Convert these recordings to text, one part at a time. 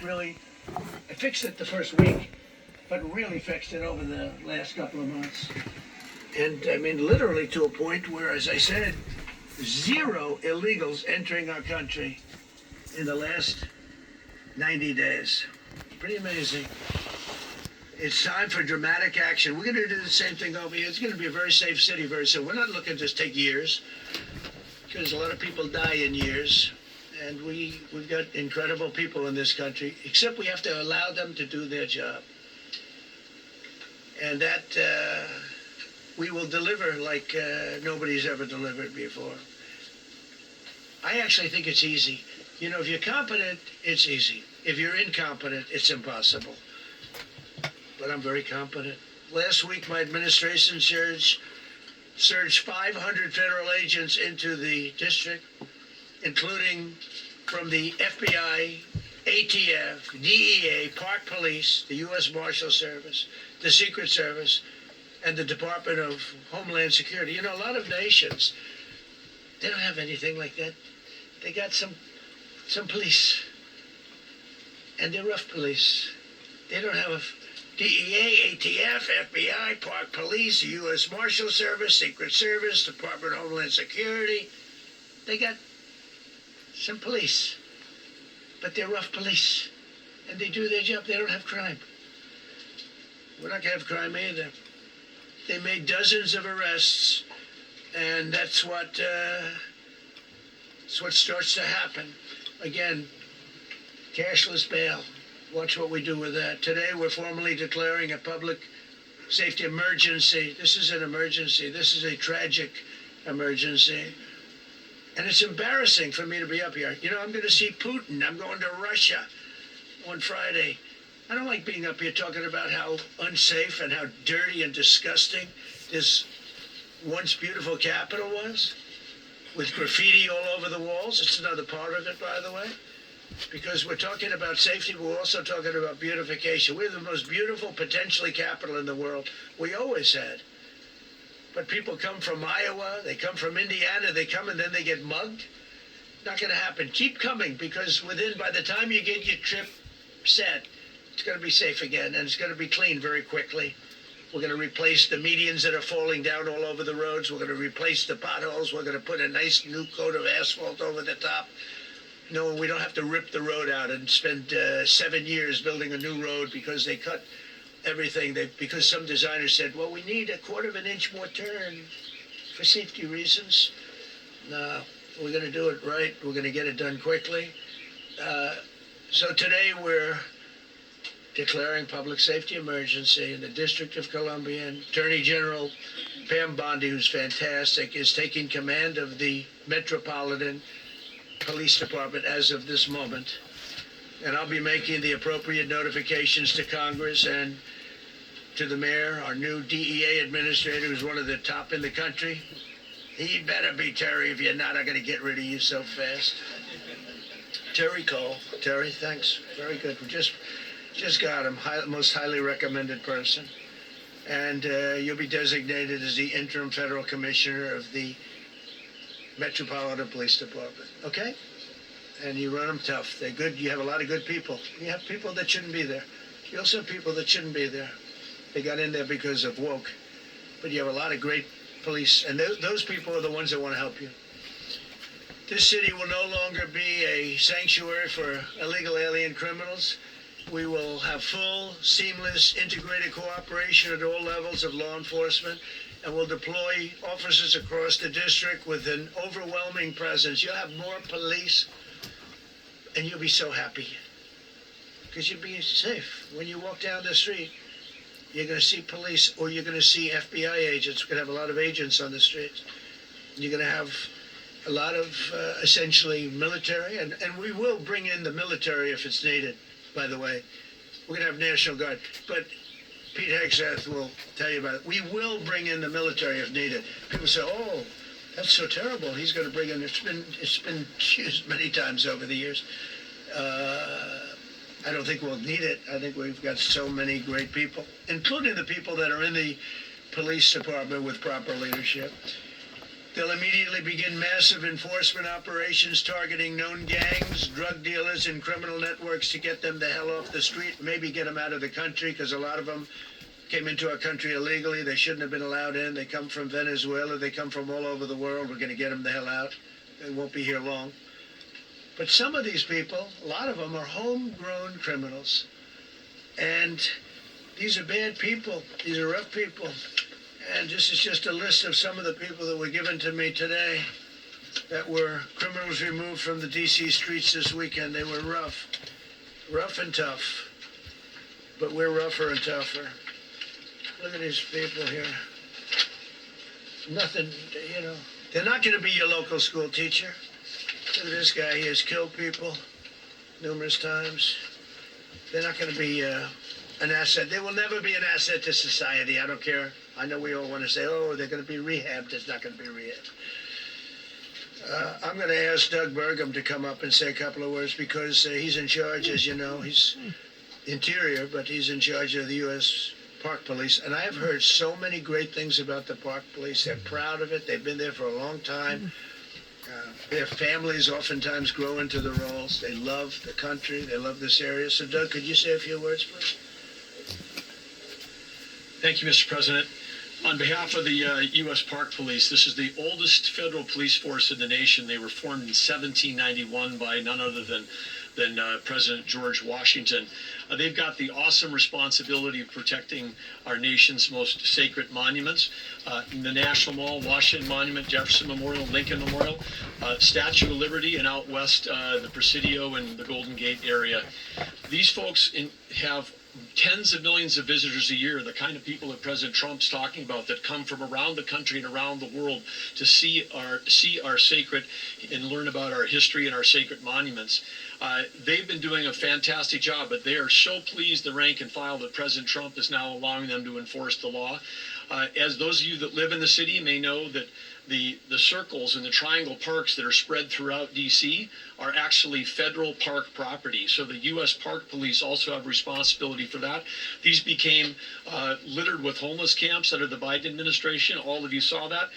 really, I fixed it the first week, but really fixed it over the last couple of months. And I mean, literally to a point where, as I said, 0 illegals entering our country in the last 90 days. Pretty amazing. It's time for dramatic action. We're going to do the same thing over here. It's going to be a very safe city very soon. We're not looking to just take years, because a lot of people die in years. And we've got incredible people in this country, except we have to allow them to do their job. And that we will deliver like nobody's ever delivered before. I actually think it's easy. You know, if you're competent, it's easy. If you're incompetent, it's impossible. But I'm very competent. Last week, my administration surged 500 federal agents into the district, including from the FBI, ATF, DEA, Park Police, the U.S. Marshal Service, the Secret Service, and the Department of Homeland Security. You know, a lot of nations, they don't have anything like that. They got some police, and they're rough police. They don't have DEA, ATF, FBI, Park Police, U.S. Marshal Service, Secret Service, Department of Homeland Security. They got some police, but they're rough police, and they do their job. They don't have crime. We're not going to have crime either. They made dozens of arrests, and that's what starts to happen. Again, cashless bail. Watch what we do with that. Today, we're formally declaring a public safety emergency. This is an emergency. This is a tragic emergency. And it's embarrassing for me to be up here. You know, I'm going to see Putin. I'm going to Russia on Friday. I don't like being up here talking about how unsafe and how dirty and disgusting this once beautiful capital was, with graffiti all over the walls. It's another part of it, by the way, because we're talking about safety, but we're also talking about beautification. We're the most beautiful, potentially, capital in the world. We always had. But people come from Iowa, they come from Indiana, they come and then they get mugged. Not going to happen. Keep coming, because by the time you get your trip set, it's going to be safe again, and it's going to be clean very quickly. We're going to replace the medians that are falling down all over the roads. We're going to replace the potholes. We're going to put a nice new coat of asphalt over the top. No, we don't have to rip the road out and spend 7 years building a new road because they cut everything. Because some designer said, well, we need a 1/4 of an inch more turn for safety reasons. No, we're going to do it right. We're going to get it done quickly. So today we're declaring public safety emergency in the District of Columbia. And Attorney General Pam Bondi, who's fantastic, is taking command of the Metropolitan Police Department as of this moment. And I'll be making the appropriate notifications to Congress and to the mayor, our new DEA administrator, who's one of the top in the country. He better be, Terry. If you're not, I'm going to get rid of you so fast. Terry Cole. Terry, thanks. Very good. We just got him. Most highly recommended person. And you'll be designated as the interim federal commissioner of the Metropolitan Police Department. Okay? And you run them tough. They're good. You have a lot of good people. You have people that shouldn't be there. You also have people that shouldn't be there. They got in there because of woke. But you have a lot of great police. And those people are the ones that want to help you. This city will no longer be a sanctuary for illegal alien criminals. We will have full, seamless, integrated cooperation at all levels of law enforcement, and we'll deploy officers across the district with an overwhelming presence. You'll have more police, and you'll be so happy, because you'll be safe. When you walk down the street, you're going to see police, or you're going to see FBI agents. We're going to have a lot of agents on the streets. You're going to have a lot of, essentially, military, and we will bring in the military if it's needed. By the way, we're going to have National Guard, but Pete Hegseth will tell you about it. We will bring in the military if needed. People say, oh, that's so terrible. He's going to bring in, it's been used many times over the years. I don't think we'll need it. I think we've got so many great people, including the people that are in the police department with proper leadership. They'll immediately begin massive enforcement operations targeting known gangs, drug dealers, and criminal networks to get them the hell off the street, maybe get them out of the country, because a lot of them came into our country illegally. They shouldn't have been allowed in. They come from Venezuela. They come from all over the world. We're going to get them the hell out. They won't be here long. But some of these people, a lot of them, are homegrown criminals. And these are bad people. These are rough people. And this is just a list of some of the people that were given to me today that were criminals removed from the D.C. streets this weekend. They were rough and tough. But we're rougher and tougher. Look at these people here. Nothing, you know. They're not going to be your local school teacher. Look at this guy. He has killed people numerous times. They're not going to be an asset. They will never be an asset to society. I don't care. I know we all want to say, oh, they're going to be rehabbed. It's not going to be rehabbed. I'm going to ask Doug Burgum to come up and say a couple of words because he's in charge, as you know. He's Interior, but he's in charge of the U.S. Park Police. And I have heard so many great things about the Park Police. They're proud of it. They've been there for a long time. Their families oftentimes grow into the roles. They love the country. They love this area. So, Doug, could you say a few words, please? Thank you, Mr. President. On behalf of the U.S. Park Police, this is the oldest federal police force in the nation. They were formed in 1791 by none other than President George Washington. They've got the awesome responsibility of protecting our nation's most sacred monuments. The National Mall, Washington Monument, Jefferson Memorial, Lincoln Memorial, Statue of Liberty, and out west, the Presidio and the Golden Gate area. These folks have tens of millions of visitors a year, the kind of people that President Trump's talking about that come from around the country and around the world to see our sacred and learn about our history and our sacred monuments. They've been doing a fantastic job, but they are so pleased, the rank and file, that President Trump is now allowing them to enforce the law. As those of you that live in the city may know, that the circles and the triangle parks that are spread throughout D.C. are actually federal park property. So the U.S. Park Police also have responsibility for that. These became littered with homeless camps under the Biden administration. All of you saw that.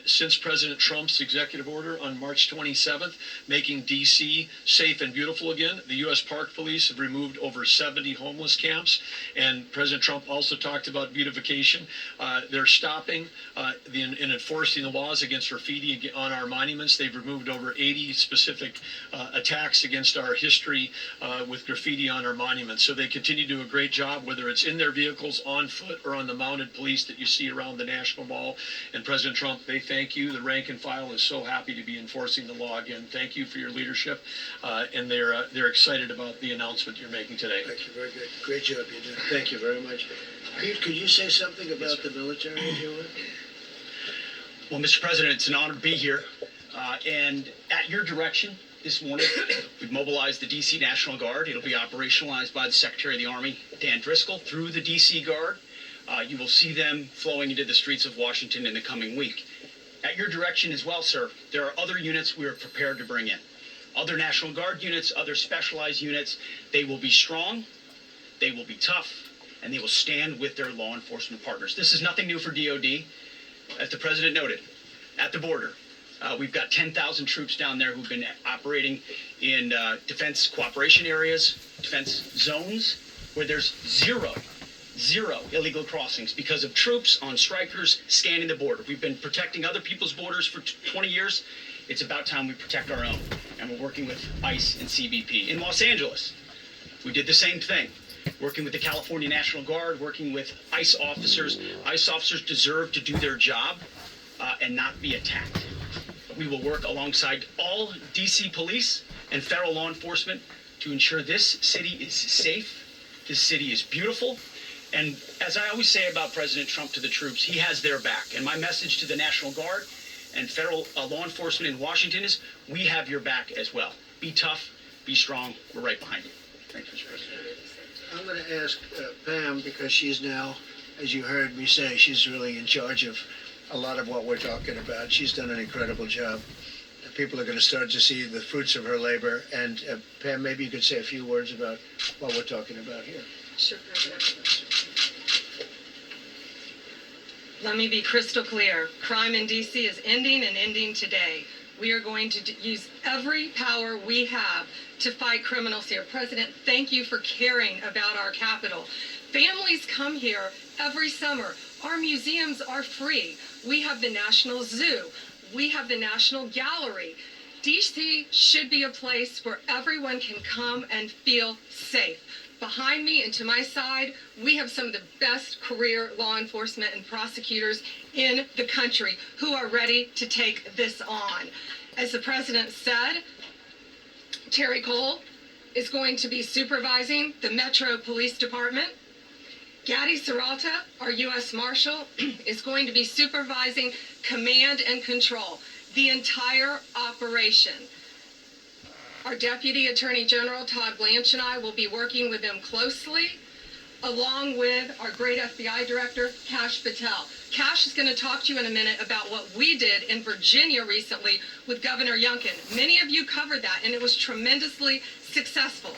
Since President Trump's executive order on March 27th, making D.C. safe and beautiful again, the U.S. Park Police have removed over 70 homeless camps. And President Trump also talked about beautification. They're stopping and enforcing the laws against graffiti on our monuments. They've removed over 80 specific attacks against our history with graffiti on our monuments. So they continue to do a great job, whether it's in their vehicles, on foot, or on the mounted police that you see around the National Mall. And President Trump, they thank you. The rank and file is so happy to be enforcing the law again. Thank you for your leadership, and they're excited about the announcement you're making today. Thank you. Very good. Great job you did. Thank you very much. Pete, could you say something about the military, if you would? Well, Mr. President, it's an honor to be here. And at your direction this morning, we've mobilized the D.C. National Guard. It'll be operationalized by the Secretary of the Army, Dan Driscoll, through the D.C. Guard. You will see them flowing into the streets of Washington in the coming week. At your direction as well, sir, there are other units we are prepared to bring in. Other National Guard units, other specialized units. They will be strong, they will be tough, and they will stand with their law enforcement partners. This is nothing new for DOD. As the President noted, at the border, we've got 10,000 troops down there who've been operating in defense cooperation areas, defense zones, where there's zero illegal crossings because of troops on strikers scanning the border. We've been protecting other people's borders for 20 years. It's about time we protect our own, and we're working with ICE and CBP. In Los Angeles, we did the same thing. Working with the California National Guard, working with ICE officers. ICE officers deserve to do their job and not be attacked. We will work alongside all D.C. police and federal law enforcement to ensure this city is safe, this city is beautiful, and as I always say about President Trump to the troops, he has their back. And my message to the National Guard and federal law enforcement in Washington is, we have your back as well. Be tough, be strong, we're right behind you. Thank you, Mr. President. I'm going to ask Pam, because she's now, as you heard me say, she's really in charge of a lot of what we're talking about. She's done an incredible job. People are going to start to see the fruits of her labor. And Pam, maybe you could say a few words about what we're talking about here. Sure, President. Let me be crystal clear. Crime in D.C. is ending and ending today. We are going to use every power we have to fight criminals here. President, thank you for caring about our capital. Families come here every summer. Our museums are free. We have the National Zoo. We have the National Gallery. D.C. should be a place where everyone can come and feel safe. Behind me and to my side, we have some of the best career law enforcement and prosecutors in the country who are ready to take this on. As the president said, Terry Cole is going to be supervising the Metro Police Department. Gadi Serralta, our U.S. Marshal, is going to be supervising command and control, the entire operation. Our Deputy Attorney General, Todd Blanche, and I will be working with them closely, along with our great FBI Director, Kash Patel. Kash is going to talk to you in a minute about what we did in Virginia recently with Governor Youngkin. Many of you covered that, and it was tremendously successful.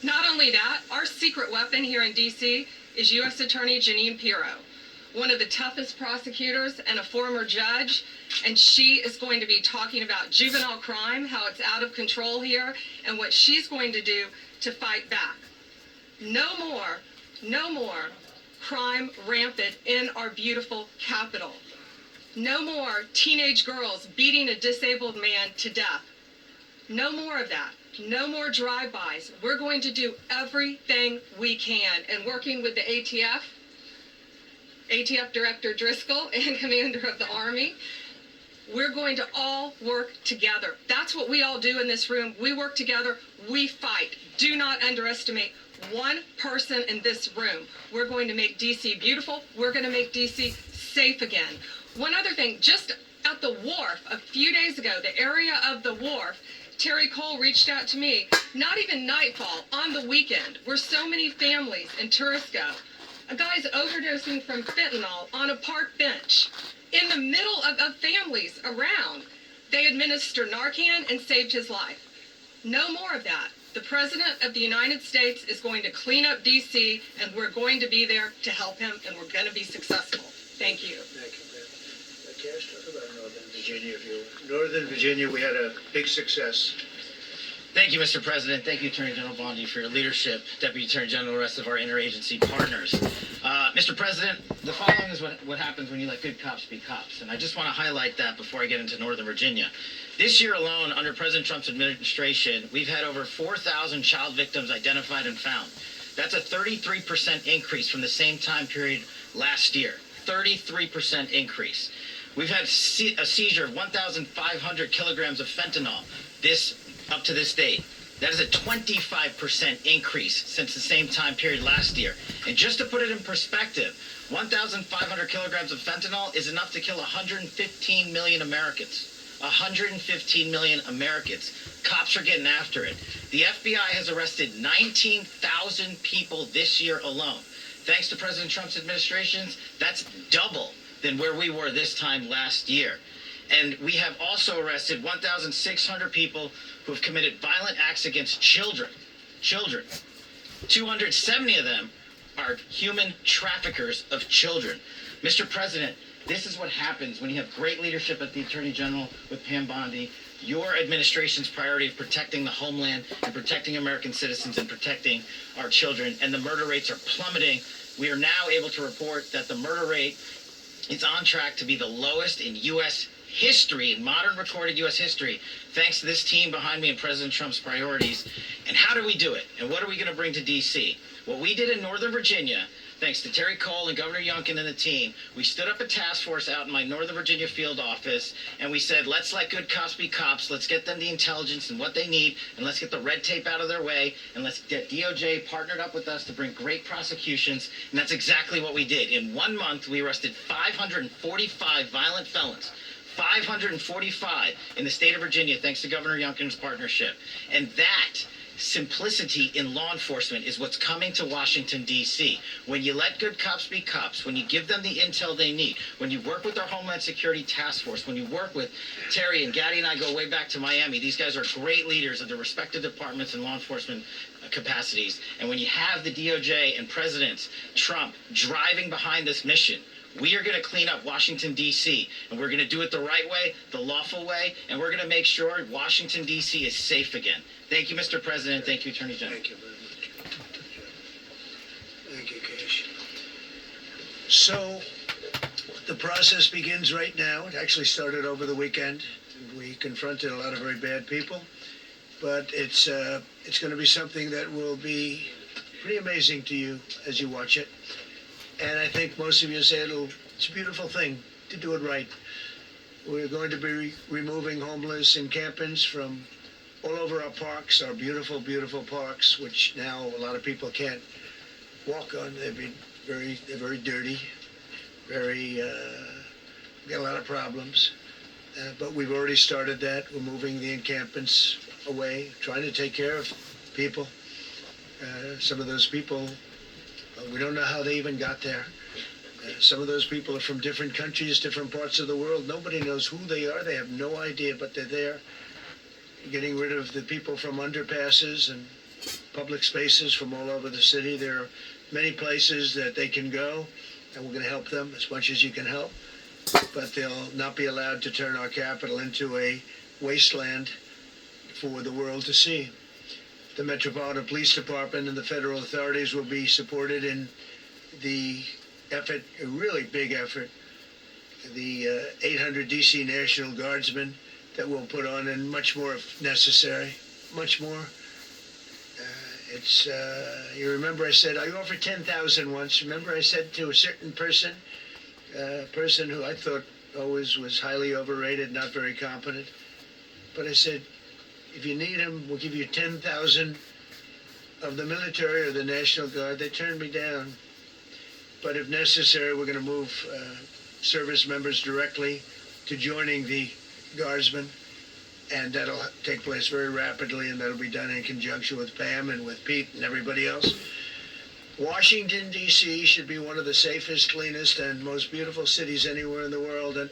Not only that, our secret weapon here in D.C. is U.S. Attorney Jeanine Pirro, one of the toughest prosecutors and a former judge, and she is going to be talking about juvenile crime, how it's out of control here, and what she's going to do to fight back. No more crime rampant in our beautiful capital. No more teenage girls beating a disabled man to death. No more of that. No more drive-bys. We're going to do everything we can, and working with the ATF Director Driscoll and Commander of the Army, we're going to all work together. That's what we all do in this room. We work together, we fight. Do not underestimate one person in this room. We're going to make D.C. beautiful. We're going to make D.C. safe again. One other thing, just at the wharf a few days ago, the area of the wharf, Terry Cole reached out to me, not even nightfall, on the weekend, where so many families and tourists go. A guy's overdosing from fentanyl on a park bench. In the middle of families around, they administer Narcan and saved his life. No more of that. The President of the United States is going to clean up D.C., and we're going to be there to help him, and we're going to be successful. Thank you. Thank you, ma'am. Cash, talk about Northern Virginia. Northern Virginia, we had a big success. Thank you, Mr. President. Thank you, Attorney General Bondi, for your leadership, Deputy Attorney General, the rest of our interagency partners. Mr. President, the following is what happens when you let good cops be cops, and I just want to highlight that before I get into Northern Virginia. This year alone, under President Trump's administration, we've had over 4,000 child victims identified and found. That's a 33% increase from the same time period last year. 33% increase. We've had a seizure of 1,500 kilograms of fentanyl up to this date. That is a 25% increase since the same time period last year. And just to put it in perspective, 1,500 kilograms of fentanyl is enough to kill 115 million Americans. 115 million Americans. Cops are getting after it. The FBI has arrested 19,000 people this year alone. Thanks to President Trump's administrations, that's double than where we were this time last year. And we have also arrested 1,600 people who have committed violent acts against children. 270 of them are human traffickers of children. Mr. President, this is what happens when you have great leadership at the Attorney General with Pam Bondi, your administration's priority of protecting the homeland and protecting American citizens and protecting our children, and the murder rates are plummeting. We are now able to report that the murder rate is on track to be the lowest in U.S. history, in modern recorded U.S. history, thanks to this team behind me and President Trump's priorities. And how do we do it? And what are we going to bring to D.C.? What we did in Northern Virginia, thanks to Terry Cole and Governor Youngkin and the team, we stood up a task force out in my Northern Virginia field office, and we said, let's let good cops be cops, let's get them the intelligence and what they need, and let's get the red tape out of their way, and let's get DOJ partnered up with us to bring great prosecutions, and that's exactly what we did. In 1 month, we arrested 545 violent felons. 545 in the state of Virginia, thanks to Governor Youngkin's partnership. And that simplicity in law enforcement is what's coming to Washington, D.C. When you let good cops be cops, when you give them the intel they need, when you work with our Homeland Security Task Force, when you work with Terry and Gadi and I go way back to Miami, these guys are great leaders of their respective departments and law enforcement capacities. And when you have the DOJ and President Trump driving behind this mission, We are going to clean up Washington, D.C., and we're going to do it the right way, the lawful way, and we're going to make sure Washington, D.C. is safe again. Thank you, Mr. President. Thank you, Attorney General. Thank you very much. Thank you, Cash. So, the process begins right now. It actually started over the weekend. We confronted a lot of very bad people, but it's going to be something that will be pretty amazing to you as you watch it. And I think most of you say it's a beautiful thing to do it right. We're going to be removing homeless encampments from all over our parks, our beautiful, beautiful parks, which now a lot of people can't walk on. They're very dirty, got a lot of problems. But we've already started that. We're moving the encampments away, trying to take care of people. Some of those people, we don't know how they even got there. Some of those people are from different countries, different parts of the world. Nobody knows who they are. They have no idea, but they're there. Getting rid of the people from underpasses and public spaces from all over the city. There are many places that they can go, and we're going to help them as much as you can help. But they'll not be allowed to turn our capital into a wasteland for the world to see. The Metropolitan Police Department and the federal authorities will be supported in the effort, a really big effort, the 800 DC National Guardsmen that we'll put on, and much more if necessary, much more. You remember I said, I offered 10,000 once. Remember I said to a certain person who I thought always was highly overrated, not very competent, but I said, if you need them, we'll give you 10,000 of the military or the National Guard. They turned me down. But if necessary, we're going to move service members directly to joining the Guardsmen. And that'll take place very rapidly, and that'll be done in conjunction with Pam and with Pete and everybody else. Washington, D.C. should be one of the safest, cleanest, and most beautiful cities anywhere in the world. And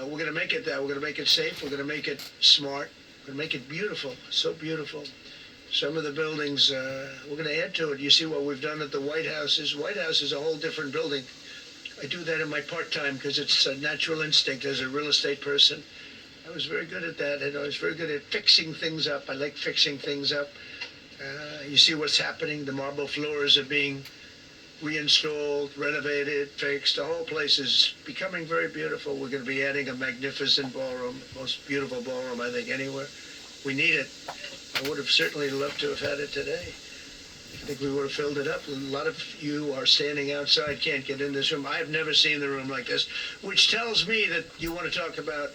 we're going to make it that. We're going to make it safe. We're going to make it smart. We're going to make it beautiful, so beautiful. Some of the buildings, we're going to add to it. You see what we've done at the White House. White House is a whole different building. I do that in my part-time because it's a natural instinct as a real estate person. I was very good at that, and I was very good at fixing things up. I like fixing things up. You see what's happening. The marble floors are being reinstalled, renovated, fixed. The whole place is becoming very beautiful. We're going to be adding a magnificent ballroom, most beautiful ballroom, I think, anywhere. We need it. I would have certainly loved to have had it today. I think we would have filled it up. A lot of you are standing outside, can't get in this room. I have never seen the room like this, which tells me that you want to talk about,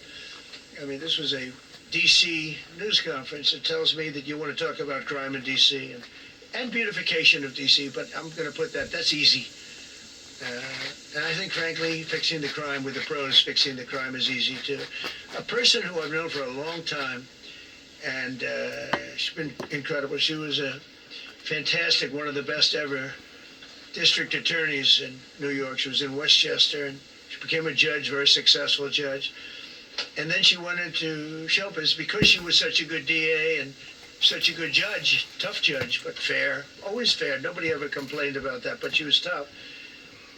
I mean, this was a D.C. news conference. It tells me that you want to talk about crime in D.C. and beautification of D.C., but I'm going to put that's easy. And I think, frankly, fixing the crime with the pros, fixing the crime is easy, too. A person who I've known for a long time, and she's been incredible. She was a fantastic, one of the best ever district attorneys in New York. She was in Westchester, and she became a judge, very successful judge. And then she went into show business because she was such a good DA and such a good judge, tough judge, but fair, always fair. Nobody ever complained about that, but she was tough.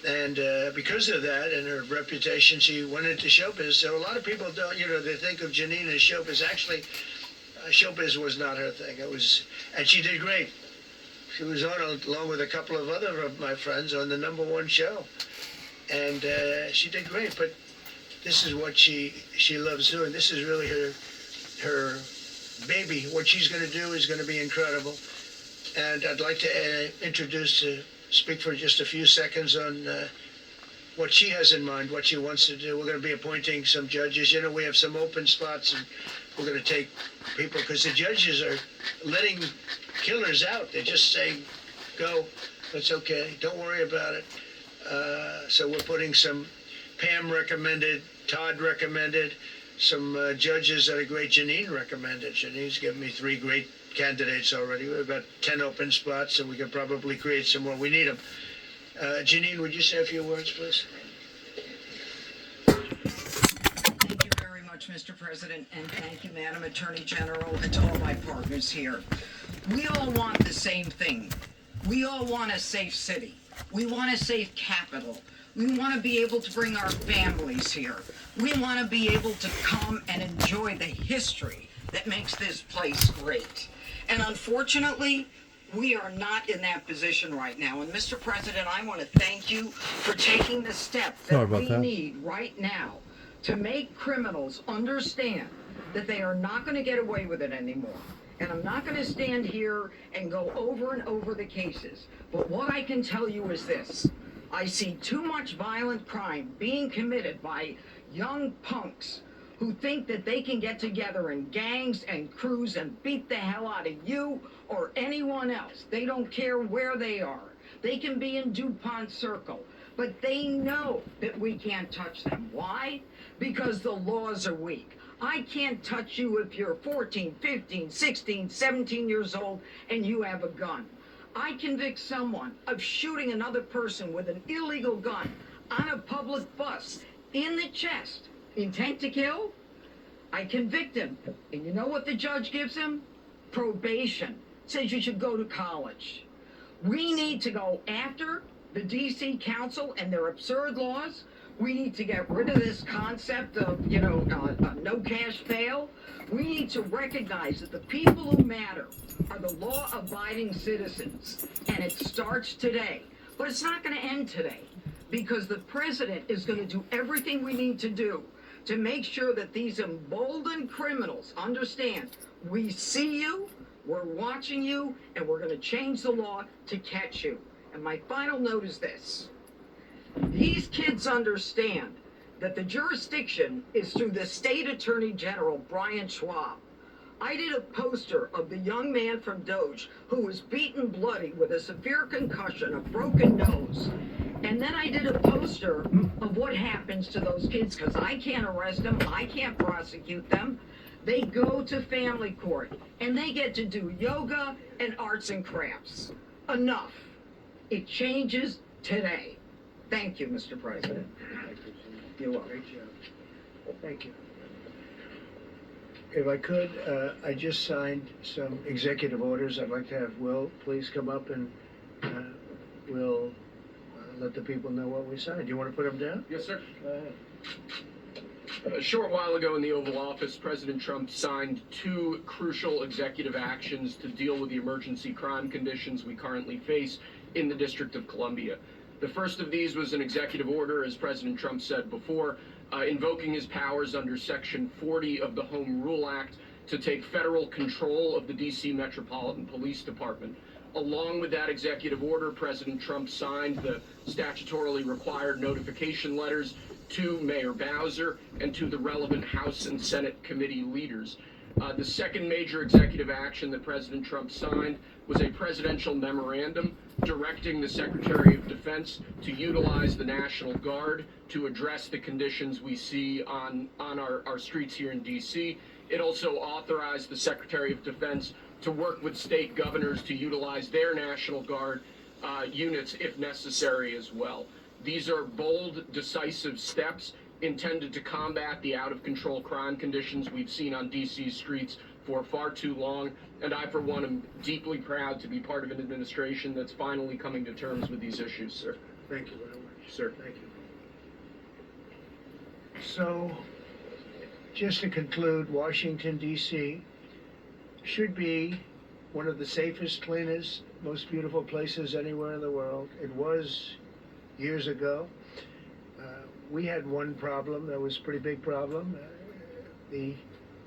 And because of that and her reputation, she went into show business. So a lot of people don't, they think of Janine as show business. Actually, show business was not her thing. And she did great. She was on, along with a couple of other of my friends, on the #1 show. And she did great, but this is what she loves doing. This is really her baby. What she's going to do is going to be incredible. And I'd like to speak for just a few seconds on what she has in mind, what she wants to do. We're going to be appointing some judges. We have some open spots, and we're going to take people, because the judges are letting killers out. They're just saying, go, it's okay, don't worry about it. So we're putting some, Pam recommended, Todd recommended, some judges that are great. Janine recommended. Janine's given me 3 great candidates already. We have about 10 open spots, and we can probably create some more. We need them. Janine, would you say a few words, please? Thank you very much, Mr. President, and thank you, Madam Attorney General, and to all my partners here. We all want the same thing. We all want a safe city. We want a safe capital. We want to be able to bring our families here. We want to be able to come and enjoy the history that makes this place great. And unfortunately, we are not in that position right now. And Mr. President, I want to thank you for taking the step that we need right now to make criminals understand that they are not going to get away with it anymore. And I'm not going to stand here and go over and over the cases. But what I can tell you is this. I see too much violent crime being committed by young punks who think that they can get together in gangs and crews and beat the hell out of you or anyone else. They don't care where they are. They can be in DuPont Circle, but they know that we can't touch them. Why? Because the laws are weak. I can't touch you if you're 14, 15, 16, 17 years old and you have a gun. I convict someone of shooting another person with an illegal gun on a public bus in the chest. Intent to kill? I convict him. And you know what the judge gives him? Probation. Says you should go to college. We need to go after the DC Council and their absurd laws. We need to get rid of this concept of, no cash bail. We need to recognize that the people who matter are the law-abiding citizens. And it starts today. But it's not going to end today, because the president is going to do everything we need to do to make sure that these emboldened criminals understand we see you, we're watching you, and we're going to change the law to catch you. And my final note is this. These kids understand that the jurisdiction is through the State Attorney General, Brian Schwab. I did a poster of the young man from Doge who was beaten bloody with a severe concussion, a broken nose. And then I did a poster of what happens to those kids, because I can't arrest them, I can't prosecute them. They go to family court, and they get to do yoga and arts and crafts. Enough. It changes today. Thank you, Mr. President. You're welcome. Great job. Thank you. If I could, I just signed some executive orders. I'd like to have Will please come up and we'll let the people know what we signed. Do you want to put them down? Yes, sir. Go ahead. A short while ago in the Oval Office, President Trump signed 2 crucial executive actions to deal with the emergency crime conditions we currently face in the District of Columbia. The first of these was an executive order, as President Trump said before, invoking his powers under Section 40 of the Home Rule Act to take federal control of the D.C. Metropolitan Police Department. Along with that executive order, President Trump signed the statutorily required notification letters to Mayor Bowser and to the relevant House and Senate committee leaders. The second major executive action that President Trump signed was a presidential memorandum directing the Secretary of Defense to utilize the National Guard to address the conditions we see on our streets here in D.C. It also authorized the Secretary of Defense to work with state governors to utilize their National Guard units if necessary as well. These are bold, decisive steps intended to combat the out-of-control crime conditions we've seen on D.C.'s streets for far too long, and I, for one, am deeply proud to be part of an administration that's finally coming to terms with these issues, sir. Thank you very much. Sir. Thank you. So, just to conclude, Washington, D.C. should be one of the safest, cleanest, most beautiful places anywhere in the world. It was years ago. We had one problem that was a pretty big problem. The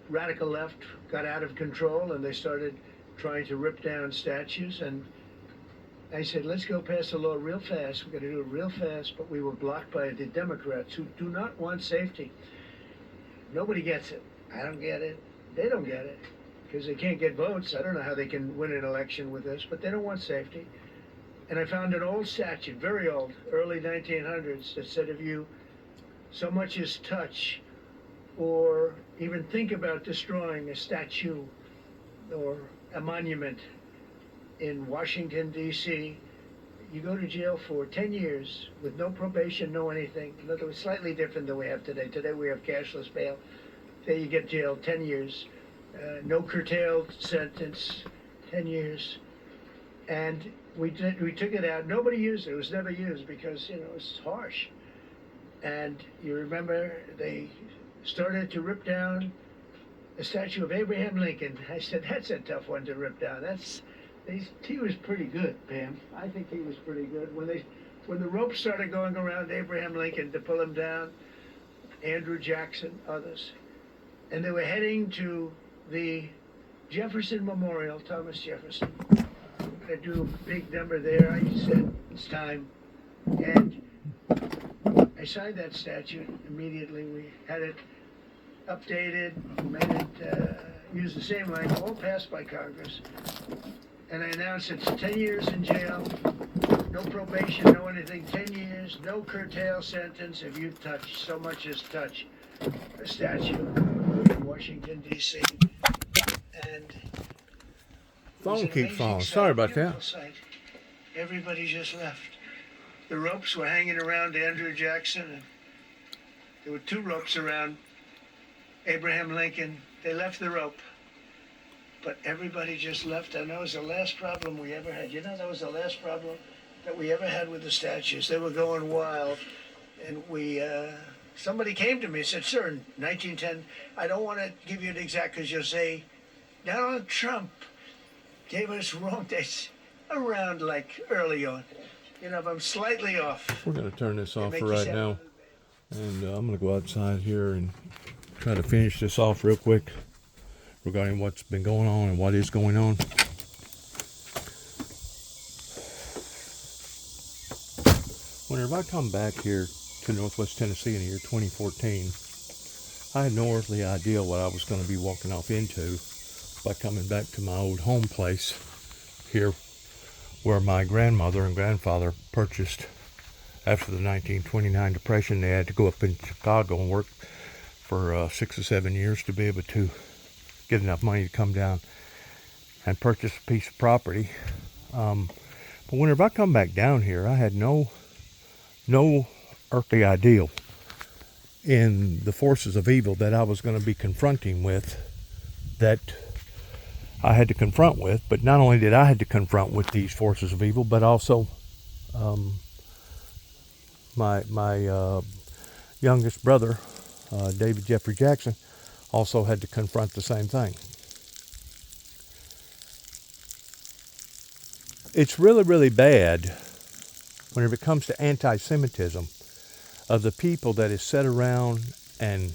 radical left got out of control and they started trying to rip down statues, and I said, let's go pass the law real fast. We're going to do it real fast, but we were blocked by the Democrats who do not want safety. Nobody gets it. I don't get it. They don't get it because they can't get votes. I don't know how they can win an election with this, but they don't want safety. And I found an old statute, very old, early 1900s, that said if you so much as touch or even think about destroying a statue or a monument in Washington, D.C., you go to jail for 10 years with no probation, no anything. In other words, slightly different than we have today. Today we have cashless bail. There you get jailed 10 years. No curtailed sentence, 10 years. And we took it out. Nobody used it. It was never used because, it's harsh. And you remember they started to rip down the statue of Abraham Lincoln. I said, that's a tough one to rip down. He was pretty good, Pam. I think he was pretty good. When the ropes started going around Abraham Lincoln to pull him down, Andrew Jackson, others, and they were heading to the Jefferson Memorial, Thomas Jefferson. I'm going to do a big number there. I said, it's time. And I signed that statute immediately. We had it updated, made it use the same language, all passed by Congress. And I announced it's 10 years in jail, no probation, no anything, 10 years, no curtail sentence if you touch, so much as touch a statue in Washington, D.C. And Phone keeps falling. Sorry about that. Sight. Everybody just left. The ropes were hanging around Andrew Jackson, and there were 2 ropes around Abraham Lincoln. They left the rope, but everybody just left. And that was the last problem we ever had. You know, that was the last problem that we ever had with the statues. They were going wild, and somebody came to me and said, sir, in 1910, I don't want to give you an exact, because you'll say, Donald Trump gave us wrong dates around like early on. You know, if I'm slightly off. We're going to turn this off for right now. And I'm going to go outside here and try to finish this off real quick regarding what's been going on and what is going on. Whenever I come back here to Northwest Tennessee in the year 2014, I had no earthly idea what I was going to be walking off into by coming back to my old home place here, where my grandmother and grandfather purchased after the 1929 Depression. They had to go up in Chicago and work for 6 or 7 years to be able to get enough money to come down and purchase a piece of property. But whenever I come back down here, I had no earthly idea in the forces of evil that I was going to be confronting with, that I had to confront with. But not only did I have to confront with these forces of evil, but also my youngest brother, David Jeffrey Jackson, also had to confront the same thing. It's really, really bad whenever it comes to anti-Semitism of the people that is set around and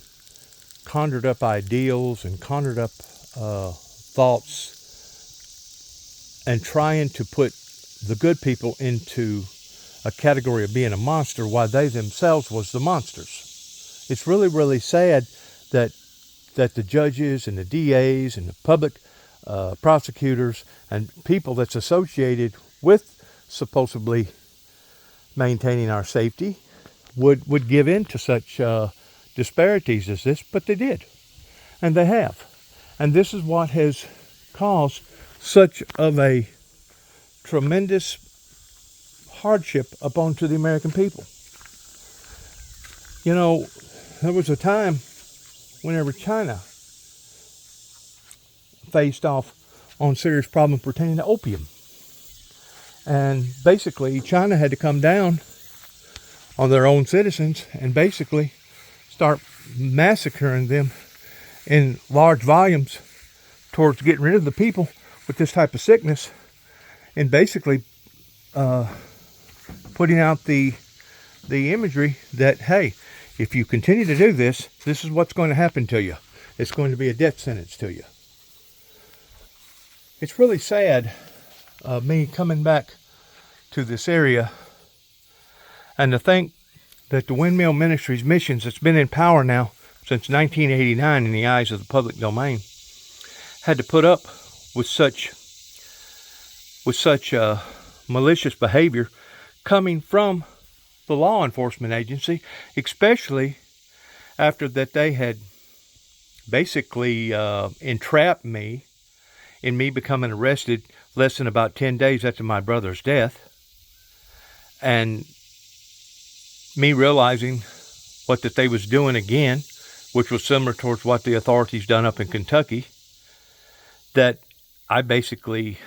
conjured up ideals and conjured up thoughts and trying to put the good people into a category of being a monster while they themselves was the monsters. It's really, really sad that the judges and the DAs and the public prosecutors and people that's associated with supposedly maintaining our safety would give in to such disparities as this, but they did, and they have. And this is what has caused such of a tremendous hardship upon to the American people. You know, there was a time whenever China faced off on serious problems pertaining to opium. And basically, China had to come down on their own citizens and basically start massacring them in large volumes towards getting rid of the people with this type of sickness, and basically putting out the imagery that, hey, if you continue to do this, this is what's going to happen to you. It's going to be a death sentence to you. It's really sad, me coming back to this area, and to think that the Windmill Ministries missions that's been in power now since 1989 in the eyes of the public domain had to put up with such malicious behavior coming from the law enforcement agency, especially after that they had basically entrapped me in me becoming arrested less than about 10 days after my brother's death, and me realizing what that they was doing again, which was similar towards what the authorities done up in Kentucky, that I basically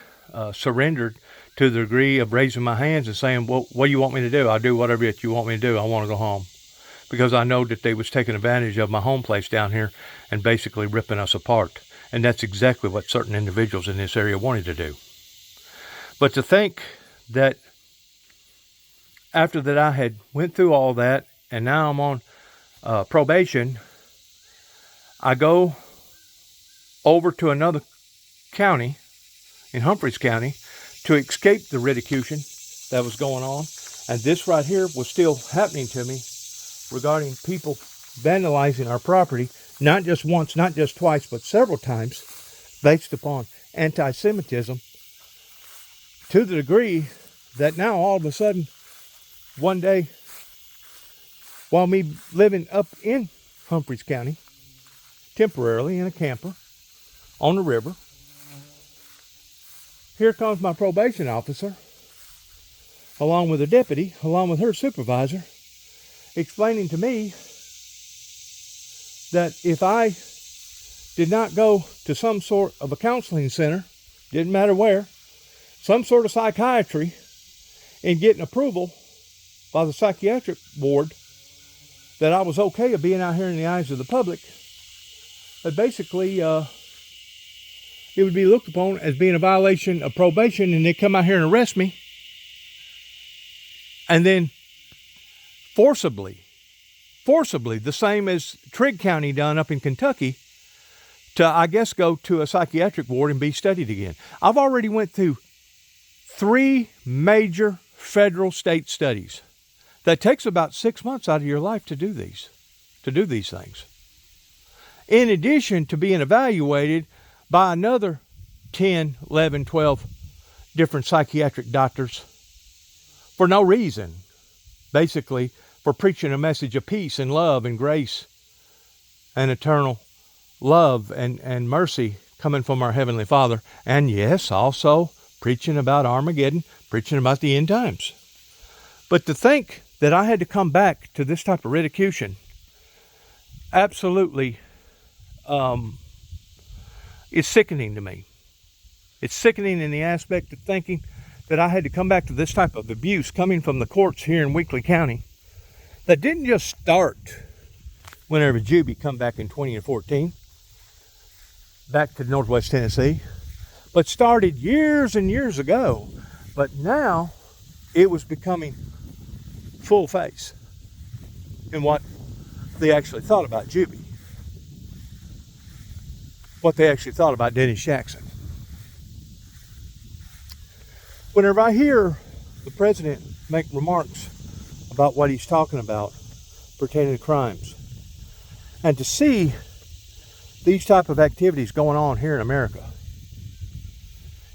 surrendered to the degree of raising my hands and saying, well, what do you want me to do? I'll do whatever you want me to do. I want to go home. because I know that they was taking advantage of my home place down here and basically ripping us apart. And that's exactly what certain individuals in this area wanted to do. But to think that after that I had went through all that and now I'm on probation, I go over to another county in Humphreys County to escape the ridicule that was going on. And this right here was still happening to me regarding people vandalizing our property, not just once, not just twice, but several times, based upon anti-Semitism, to the degree that now all of a sudden, one day, while me living up in Humphreys County, temporarily in a camper on the river, here comes my probation officer, along with a deputy, along with her supervisor, explaining to me that if I did not go to some sort of a counseling center, didn't matter where, some sort of psychiatry, and getting approval by the psychiatric ward that I was okay of being out here in the eyes of the public, that basically it would be looked upon as being a violation of probation, and they'd come out here and arrest me, and then forcibly, the same as Trigg County done up in Kentucky, to, I guess, go to a psychiatric ward and be studied again. I've already went through 3 major federal state studies. That takes about 6 months out of your life to do these things. In addition to being evaluated by another 10, 11, 12 different psychiatric doctors for no reason, basically for preaching a message of peace and love and grace and eternal love and mercy coming from our Heavenly Father. And yes, also preaching about Armageddon, preaching about the end times. But to think that I had to come back to this type of ridicule, absolutely, it's sickening to me. It's sickening in the aspect of thinking that I had to come back to this type of abuse coming from the courts here in Weakley County that didn't just start whenever Juby come back in 2014, back to Northwest Tennessee, but started years and years ago. But now it was becoming full face in what they actually thought about Juby, what they actually thought about Dennis Jackson. Whenever I hear the president make remarks about what he's talking about pertaining to crimes, and to see these type of activities going on here in America,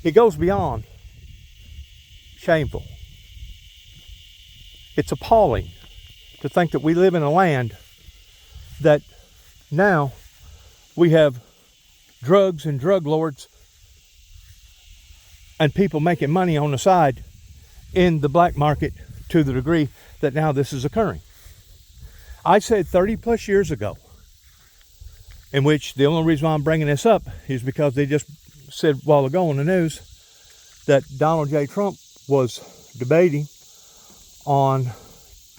it goes beyond shameful. It's appalling to think that we live in a land that now we have drugs and drug lords and people making money on the side in the black market to the degree that now this is occurring. I said 30 plus years ago, in which the only reason why I'm bringing this up is because they just said a while ago on the news that Donald J. Trump was debating on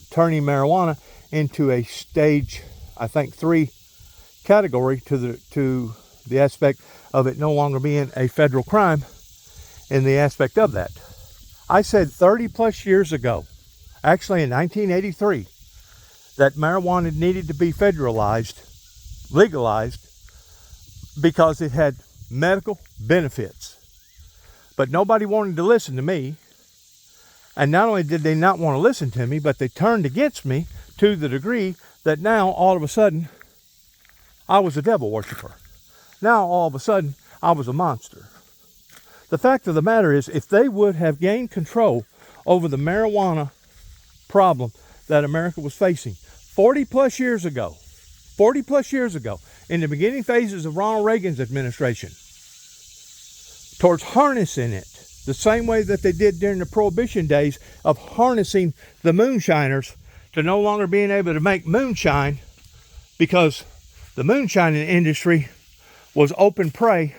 turning marijuana into a stage, I think 3 category to the aspect of it no longer being a federal crime in the aspect of that. I said 30 plus years ago, actually in 1983, that marijuana needed to be federalized, legalized, because it had medical benefits. But nobody wanted to listen to me. And not only did they not want to listen to me, but they turned against me to the degree that now all of a sudden I was a devil worshiper. Now all of a sudden I was a monster. The fact of the matter is, if they would have gained control over the marijuana problem that America was facing 40 plus years ago, in the beginning phases of Ronald Reagan's administration, towards harnessing it the same way that they did during the Prohibition days of harnessing the moonshiners to no longer being able to make moonshine, because the moonshining industry was open prey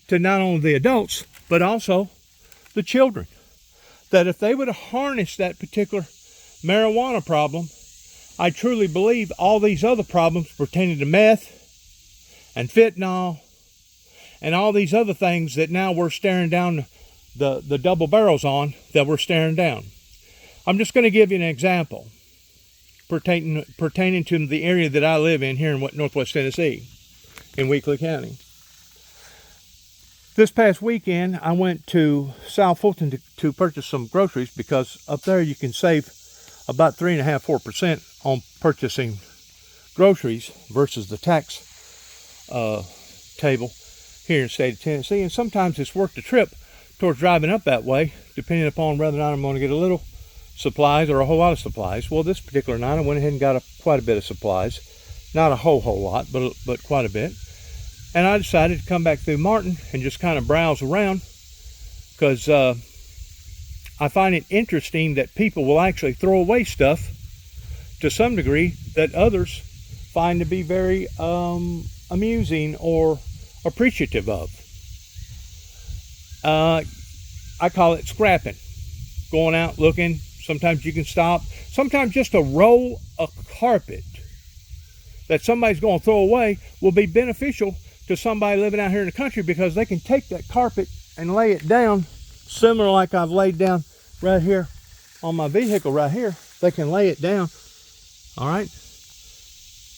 to not only the adults, but also the children. That if they would have harnessed that particular marijuana problem I truly believe all these other problems pertaining to meth and fentanyl and all these other things that now we're staring down the double barrels on, that we're staring down. I'm just going to give you an example pertaining to the area that I live in here in Northwest Tennessee, in Weakley County. This past weekend, I went to South Fulton to purchase some groceries, because up there you can save about 3.5–4% on purchasing groceries versus the tax table here in the state of Tennessee. And sometimes it's worth the trip towards driving up that way, depending upon whether or not I'm going to get a little supplies or a whole lot of supplies. Well, this particular night I went ahead and got quite a bit of supplies. Not a whole lot, but quite a bit. And I decided to come back through Martin and just kind of browse around, because I find it interesting that people will actually throw away stuff to some degree that others find to be very amusing or appreciative of. I call it scrapping. Going out looking. Sometimes you can stop. Sometimes just a roll of carpet that somebody's going to throw away will be beneficial to somebody living out here in the country, because they can take that carpet and lay it down, similar like I've laid down right here on my vehicle right here. They can lay it down, all right,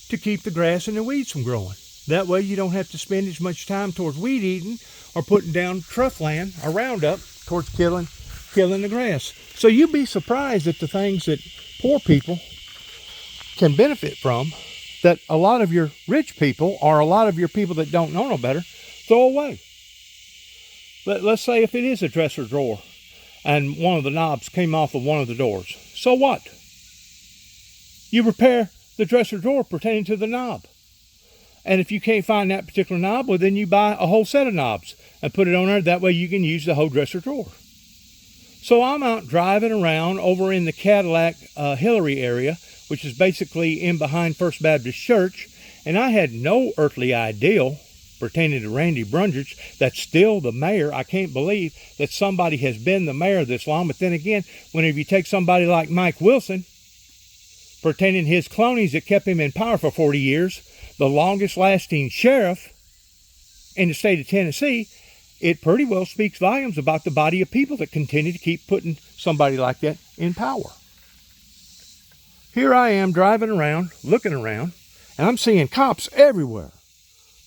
to keep the grass and the weeds from growing. That way you don't have to spend as much time towards weed eating or putting down truff land or Roundup towards killing the grass. So you'd be surprised at the things that poor people can benefit from, that a lot of your rich people or a lot of your people that don't know no better throw away. Let's say if it is a dresser drawer and one of the knobs came off of one of the doors. So what? You repair the dresser drawer pertaining to the knob. And if you can't find that particular knob, well, then you buy a whole set of knobs and put it on there. That way you can use the whole dresser drawer. So I'm out driving around over in the Cadillac Hillary area, which is basically in behind First Baptist Church, and I had no earthly idea pertaining to Randy Brundage that's still the mayor. I can't believe that somebody has been the mayor this long. But then again, whenever you take somebody like Mike Wilson, pertaining to his cronies that kept him in power for 40 years, the longest lasting sheriff in the state of Tennessee, it pretty well speaks volumes about the body of people that continue to keep putting somebody like that in power. Here I am driving around, looking around, and I'm seeing cops everywhere.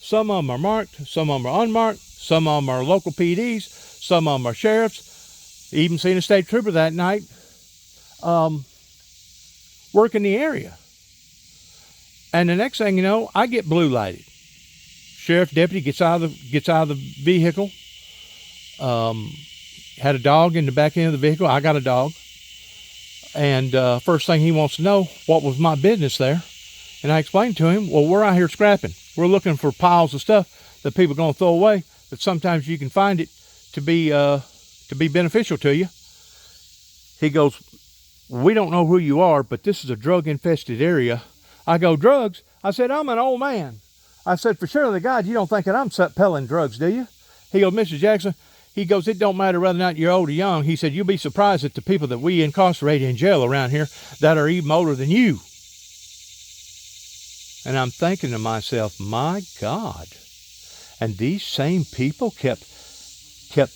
Some of them are marked, some of them are unmarked, some of them are local PDs, some of them are sheriffs. Even seen a state trooper that night working the area. And the next thing you know, I get blue lighted. Sheriff deputy gets out of the vehicle. Had a dog in the back end of the vehicle. I got a dog. And first thing he wants to know, what was my business there? And I explained to him, well, we're out here scrapping. We're looking for piles of stuff that people are going to throw away, that sometimes you can find it to be beneficial to you. He goes, we don't know who you are, but this is a drug-infested area. I go, drugs? I said, I'm an old man. I said, for sure to God, you don't think that I'm peddling drugs, do you? He goes, Mr. Jackson, he goes, it don't matter whether or not you're old or young. He said, you'll be surprised at the people that we incarcerate in jail around here that are even older than you. And I'm thinking to myself, my God. And these same people kept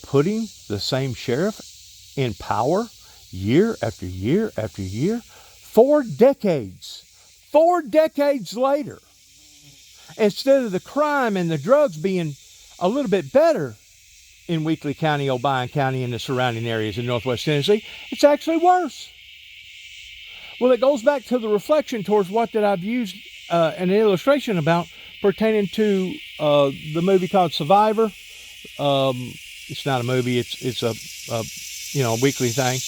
putting the same sheriff in power year after year after year. 4 decades. 4 decades later. Instead of the crime and the drugs being a little bit better in Weakley County, Obion County, and the surrounding areas in Northwest Tennessee, it's actually worse. Well, it goes back to the reflection towards what that I've used an illustration about pertaining to the movie called Survivor. It's not a movie, it's a weekly thing.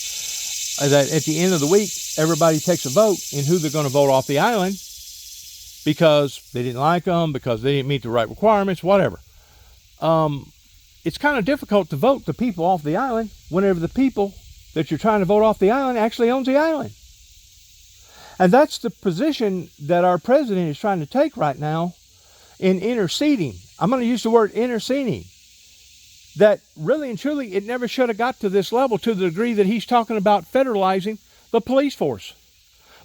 That at the end of the week, everybody takes a vote in who they're going to vote off the island because they didn't like them, because they didn't meet the right requirements, whatever. It's kind of difficult to vote the people off the island whenever the people that you're trying to vote off the island actually owns the island. And that's the position that our president is trying to take right now in interceding. I'm going to use the word interceding. That really and truly, it never should have got to this level, to the degree that he's talking about federalizing the police force.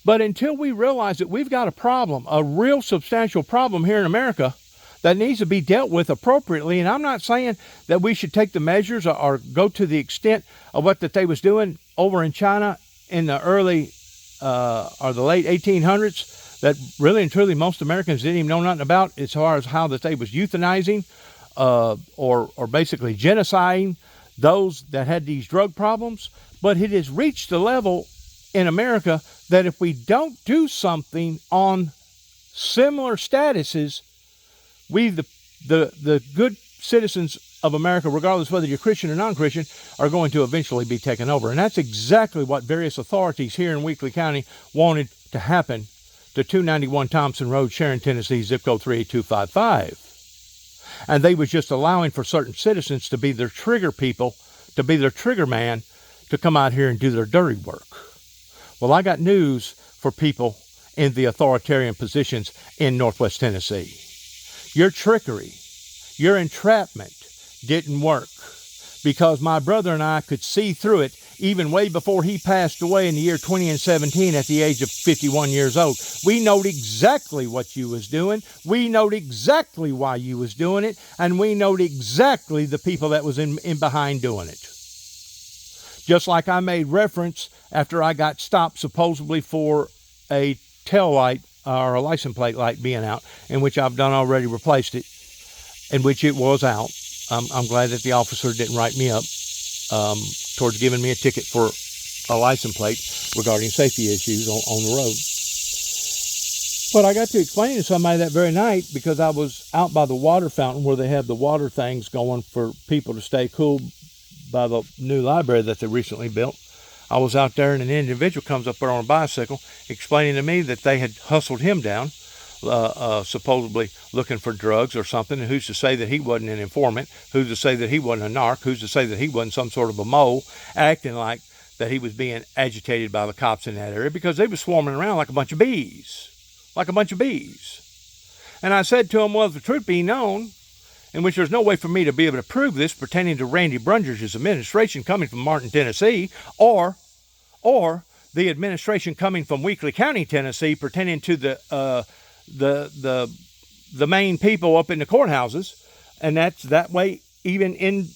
But until we realize that we've got a problem, a real substantial problem here in America that needs to be dealt with appropriately, and I'm not saying that we should take the measures or go to the extent of what that they was doing over in China in the early or the late 1800s, that really and truly most Americans didn't even know nothing about, as far as how that they was euthanizing or basically genociding those that had these drug problems. But it has reached the level in America that if we don't do something on similar statuses, we, the good citizens of America, regardless whether you're Christian or non-Christian, are going to eventually be taken over. And that's exactly what various authorities here in Weakley County wanted to happen to 291 Thompson Road, Sharon, Tennessee, zip code 38255. And they was just allowing for certain citizens to be their trigger people, to be their trigger man, to come out here and do their dirty work. Well, I got news for people in the authoritarian positions in Northwest Tennessee. Your trickery, your entrapment didn't work, because my brother and I could see through it even way before he passed away in the year 2017 at the age of 51 years old. We knowed exactly what you was doing. We knowed exactly why you was doing it, and we knowed exactly the people that was in behind doing it. Just like I made reference after I got stopped supposedly for a tail light or a license plate light being out, in which I've done already replaced it, in which it was out. I'm glad that the officer didn't write me up towards giving me a ticket for a license plate regarding safety issues on the road. But I got to explain to somebody that very night, because I was out by the water fountain where they have the water things going for people to stay cool by the new library that they recently built. I was out there, and an individual comes up there on a bicycle explaining to me that they had hustled him down, supposedly looking for drugs or something. And who's to say that he wasn't an informant? Who's to say that he wasn't a narc? Who's to say that he wasn't some sort of a mole acting like that he was being agitated by the cops in that area? Because they were swarming around like a bunch of bees. Like a bunch of bees. And I said to him, well, if the truth be known, in which there's no way for me to be able to prove this pertaining to Randy Brunger's administration coming from Martin, Tennessee, or the administration coming from Weakley County, Tennessee, pertaining to the main people up in the courthouses. And that's that way even in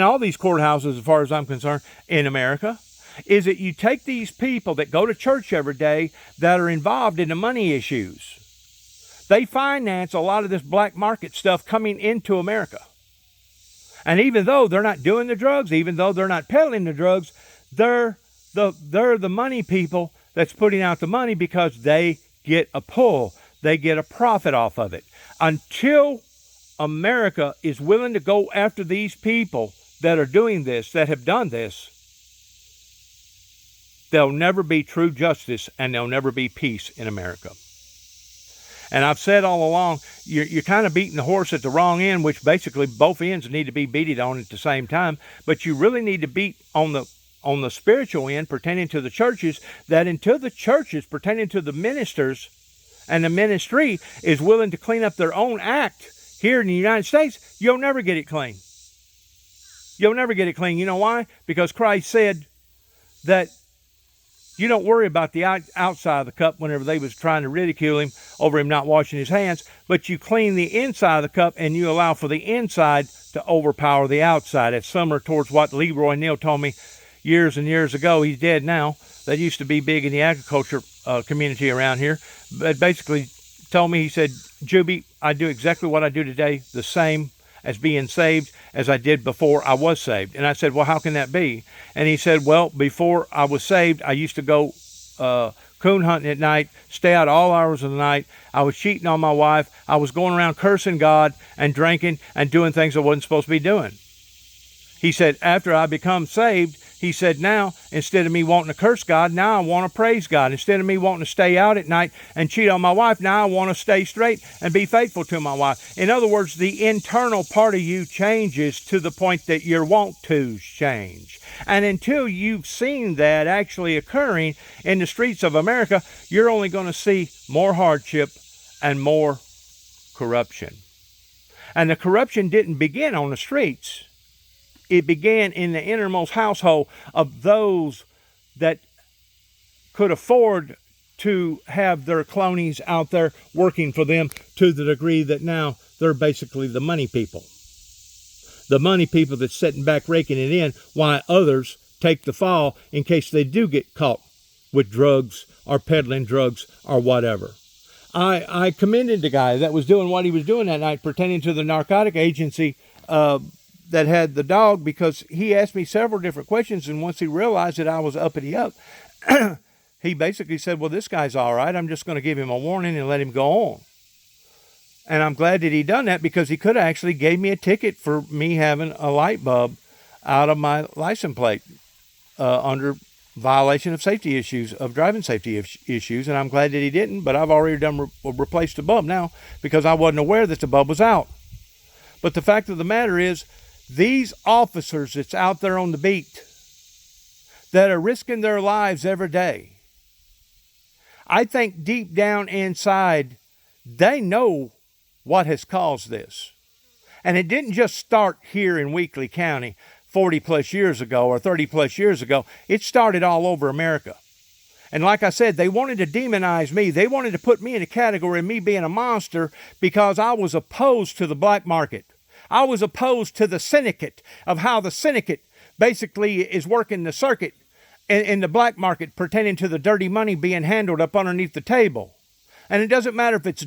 all these courthouses, as far as I'm concerned, in America, is that you take these people that go to church every day that are involved in the money issues. They finance a lot of this black market stuff coming into America. And even though they're not doing the drugs, even though they're not peddling the drugs, they're the money people that's putting out the money, because they get a pull. They get a profit off of it. Until America is willing to go after these people that are doing this, that have done this, there'll never be true justice, and there'll never be peace in America. And I've said all along, you're kind of beating the horse at the wrong end, which basically both ends need to be beaten on at the same time. But you really need to beat on the spiritual end pertaining to the churches, that until the churches pertaining to the ministers and the ministry is willing to clean up their own act here in the United States, you'll never get it clean. You'll never get it clean. You know why? Because Christ said that you don't worry about the outside of the cup whenever they was trying to ridicule him over him not washing his hands, but you clean the inside of the cup, and you allow for the inside to overpower the outside. It's similar towards what Leroy Neal told me years and years ago. He's dead now. That used to be big in the agriculture community around here. But basically told me, he said, Juby, I do exactly what I do today, the same as being saved as I did before I was saved. And I said, well, how can that be? And he said, well, before I was saved, I used to go coon hunting at night, stay out all hours of the night. I was cheating on my wife. I was going around cursing God and drinking and doing things I wasn't supposed to be doing. He said, after I become saved, he said, now, instead of me wanting to curse God, now I want to praise God. Instead of me wanting to stay out at night and cheat on my wife, now I want to stay straight and be faithful to my wife. In other words, the internal part of you changes to the point that your want-tos change. And until you've seen that actually occurring in the streets of America, you're only going to see more hardship and more corruption. And the corruption didn't begin on the streets. It began in the innermost household of those that could afford to have their cronies out there working for them to the degree that now they're basically the money people. The money people that's sitting back raking it in, while others take the fall in case they do get caught with drugs or peddling drugs or whatever. I commended the guy that was doing what he was doing that night pertaining to the narcotic agency that had the dog, because he asked me several different questions, and once he realized that I was uppity up, he basically said, well, this guy's all right. I'm just going to give him a warning and let him go on. And I'm glad that he done that, because he could have actually gave me a ticket for me having a light bulb out of my license plate under violation of safety issues, of driving safety issues. And I'm glad that he didn't, but I've already done replaced the bulb now because I wasn't aware that the bulb was out. But the fact of the matter is, these officers that's out there on the beat that are risking their lives every day, I think deep down inside, they know what has caused this. And it didn't just start here in Weakley County 40 plus years ago or 30 plus years ago. It started all over America. And like I said, they wanted to demonize me. They wanted to put me in a category of me being a monster because I was opposed to the black market. I was opposed to the syndicate, of how the syndicate basically is working the circuit in the black market pertaining to the dirty money being handled up underneath the table. And it doesn't matter if it's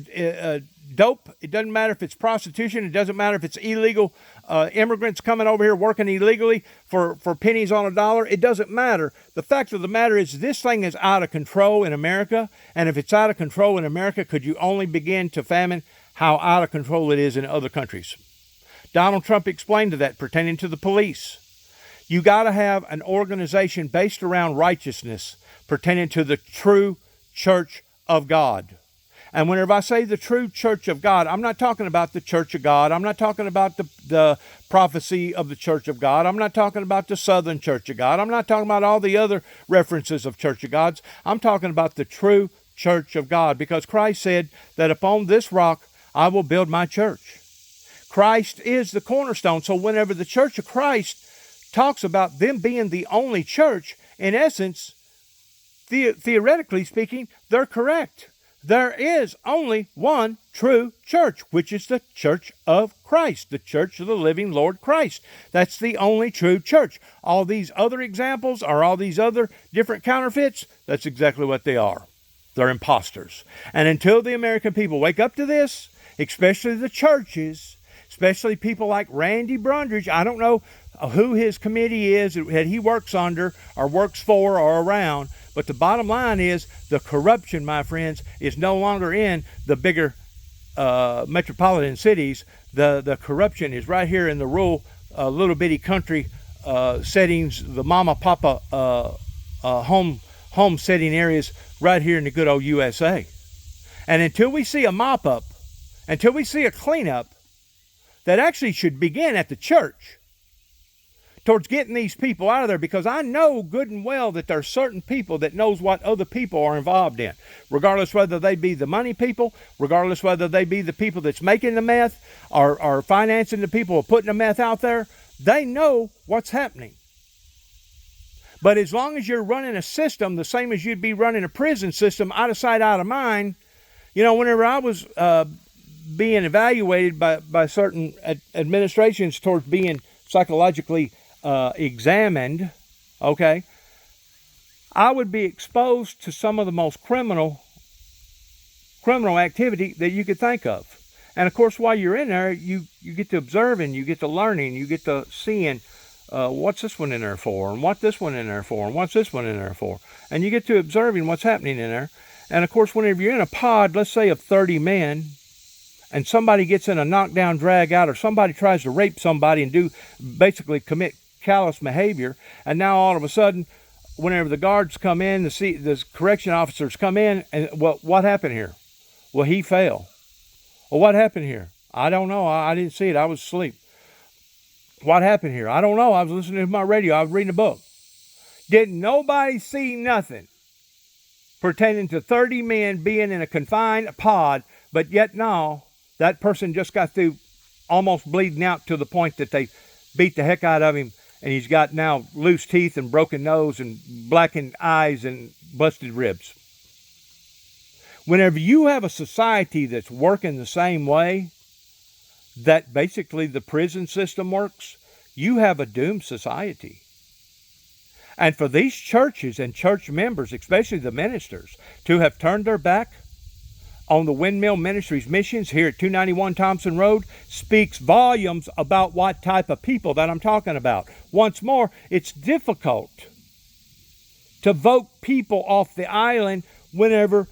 dope. It doesn't matter if it's prostitution. It doesn't matter if it's illegal immigrants coming over here working illegally for pennies on a dollar. It doesn't matter. The fact of the matter is, this thing is out of control in America. And if it's out of control in America, could you only begin to fathom how out of control it is in other countries? Donald Trump explained to that pertaining to the police. You got to have an organization based around righteousness pertaining to the true church of God. And whenever I say the true church of God, I'm not talking about the church of God. I'm not talking about the prophecy of the church of God. I'm not talking about the Southern Church of God. I'm not talking about all the other references of church of gods. I'm talking about the true church of God, because Christ said that upon this rock I will build my church. Christ is the cornerstone. So whenever the Church of Christ talks about them being the only church, in essence, theoretically speaking, they're correct. There is only one true church, which is the Church of Christ, the Church of the living Lord Christ. That's the only true church. All these other examples, or all these other different counterfeits, that's exactly what they are. They're imposters. And until the American people wake up to this, especially the churches, especially people like Randy Brundage, I don't know who his committee is that he works under or works for or around, but the bottom line is the corruption, my friends, is no longer in the bigger metropolitan cities. The corruption is right here in the rural little bitty country settings, the mama papa home setting areas right here in the good old USA. And until we see a mop up, until we see a cleanup, that actually should begin at the church towards getting these people out of there, because I know good and well that there are certain people that knows what other people are involved in, regardless whether they be the money people, regardless whether they be the people that's making the meth or financing the people or putting the meth out there. They know what's happening. But as long as you're running a system the same as you'd be running a prison system, out of sight, out of mind, you know, whenever I was being evaluated by certain administrations towards being psychologically examined, okay, I would be exposed to some of the most criminal activity that you could think of. And of course, while you're in there, you get to observing, you get to learning, you get to seeing what's this one in there for, and what this one in there for, and what's this one in there for. And you get to observing what's happening in there. And of course, whenever you're in a pod, let's say of 30 men, and somebody gets in a knockdown, drag out, or somebody tries to rape somebody and basically commit callous behavior, and now all of a sudden, whenever the guards come in, the correction officers come in, and what happened here? Well, he fell. Well, what happened here? I don't know. I didn't see it. I was asleep. What happened here? I don't know. I was listening to my radio. I was reading a book. Didn't nobody see nothing pertaining to 30 men being in a confined pod, but yet now that person just got through almost bleeding out to the point that they beat the heck out of him, and he's got now loose teeth and broken nose and blackened eyes and busted ribs. Whenever you have a society that's working the same way that basically the prison system works, you have a doomed society. And for these churches and church members, especially the ministers, to have turned their back on the Windmill Ministries missions here at 291 Thompson Road speaks volumes about what type of people that I'm talking about. Once more, it's difficult to vote people off the island whenever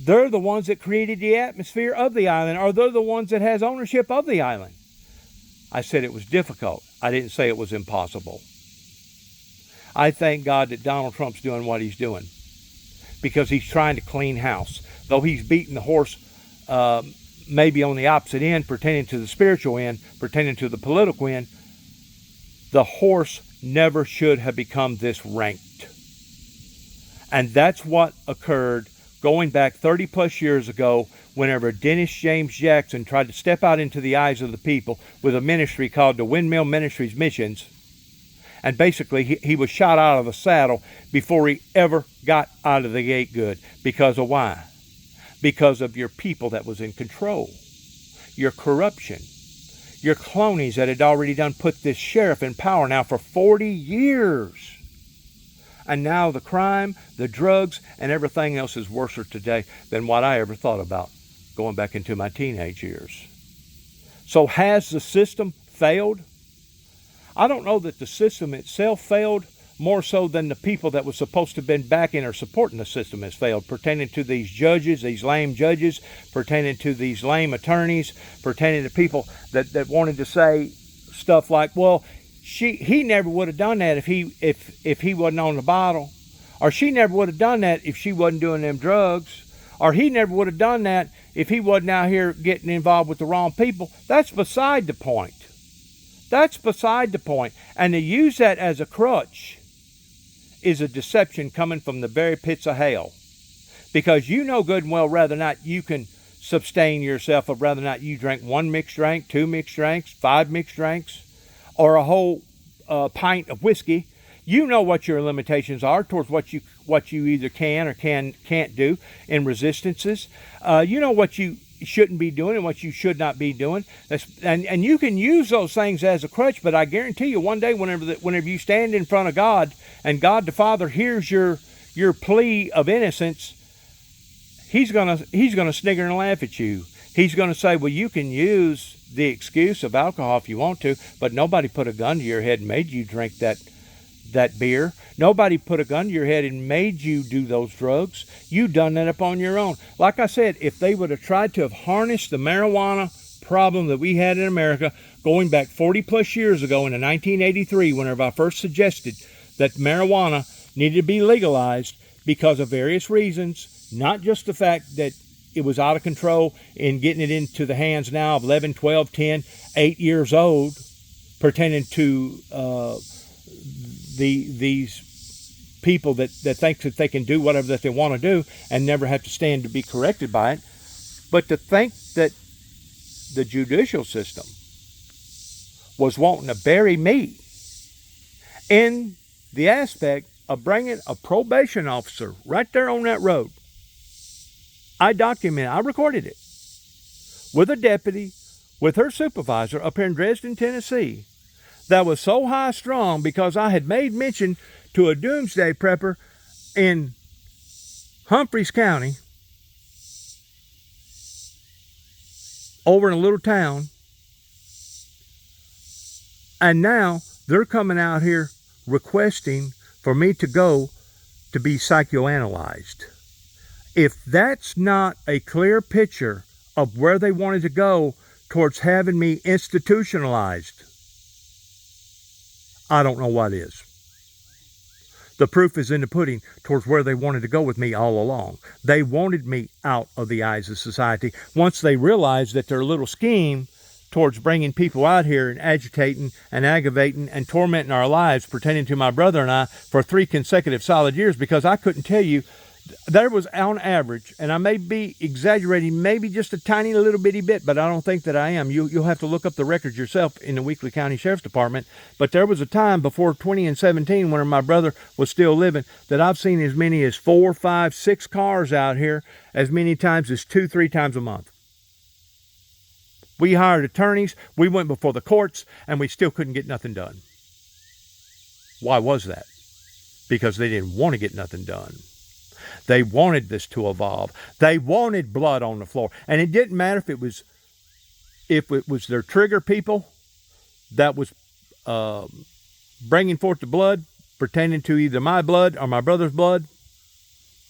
they're the ones that created the atmosphere of the island, or they're the ones that has ownership of the island. I said it was difficult. I didn't say it was impossible. I thank God that Donald Trump's doing what he's doing, because he's trying to clean house. Though he's beating the horse maybe on the opposite end, pertaining to the spiritual end, pertaining to the political end, the horse never should have become this ranked. And that's what occurred going back 30 plus years ago, whenever Dennis James Jackson tried to step out into the eyes of the people with a ministry called the Windmill Ministries Missions. And basically, he was shot out of the saddle before he ever got out of the gate good. Because of why? Because of your people that was in control. Your corruption. Your cronies that had already done put this sheriff in power now for 40 years. And now the crime, the drugs, and everything else is worse today than what I ever thought about going back into my teenage years. So has the system failed? I don't know that the system itself failed, more so than the people that was supposed to have been backing or supporting the system has failed, pertaining to these judges, these lame judges, pertaining to these lame attorneys, pertaining to people that wanted to say stuff like, well, he never would have done that if he wasn't on the bottle, or she never would have done that if she wasn't doing them drugs, or he never would have done that if he wasn't out here getting involved with the wrong people. That's beside the point. That's beside the point. And to use that as a crutch is a deception coming from the very pits of hell. Because you know good and well whether or not you can sustain yourself, or whether or not you drink 1 mixed drink, 2 mixed drinks, 5 mixed drinks, or a whole pint of whiskey. You know what your limitations are towards what you either can or can't do in resistances. You know what you shouldn't be doing and what you should not be doing. And you can use those things as a crutch, but I guarantee you one day whenever you stand in front of God and God the Father hears your plea of innocence, he's gonna snigger and laugh at you. He's gonna say, well, you can use the excuse of alcohol if you want to, but nobody put a gun to your head and made you drink that beer. Nobody put a gun to your head and made you do those drugs. You done that up on your own. Like I said, if they would have tried to have harnessed the marijuana problem that we had in America going back 40 plus years ago in 1983, whenever I first suggested that marijuana needed to be legalized because of various reasons, not just the fact that it was out of control in getting it into the hands now of 11, 12, 10, 8 years old, pertaining to these people that think that they can do whatever that they want to do and never have to stand to be corrected by it. But to think that the judicial system was wanting to bury me in the aspect of bringing a probation officer right there on that road. I documented, I recorded it, with a deputy, with her supervisor up here in Dresden, Tennessee, that was so high strung because I had made mention to a doomsday prepper in Humphreys County, over in a little town, and now they're coming out here requesting for me to go to be psychoanalyzed. If that's not a clear picture of where they wanted to go towards having me institutionalized, I don't know what is. The proof is in the pudding towards where they wanted to go with me all along. They wanted me out of the eyes of society once they realized that their little scheme towards bringing people out here and agitating and aggravating and tormenting our lives pertaining to my brother and I for 3 consecutive solid years, because I couldn't tell you there was on average, and I may be exaggerating maybe just a tiny little bitty bit, but I don't think that I am. You'll have to look up the records yourself in the Weakley County Sheriff's Department. But there was a time before 2017 when my brother was still living that I've seen as many as 4, 5, 6 cars out here as many times as 2, 3 times a month. We hired attorneys, we went before the courts, and we still couldn't get nothing done. Why was that? Because they didn't want to get nothing done. They wanted this to evolve. They wanted blood on the floor. And it didn't matter if it was their trigger people that was bringing forth the blood, pertaining to either my blood or my brother's blood,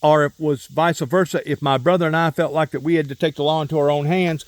or it was vice versa. If my brother and I felt like that we had to take the law into our own hands,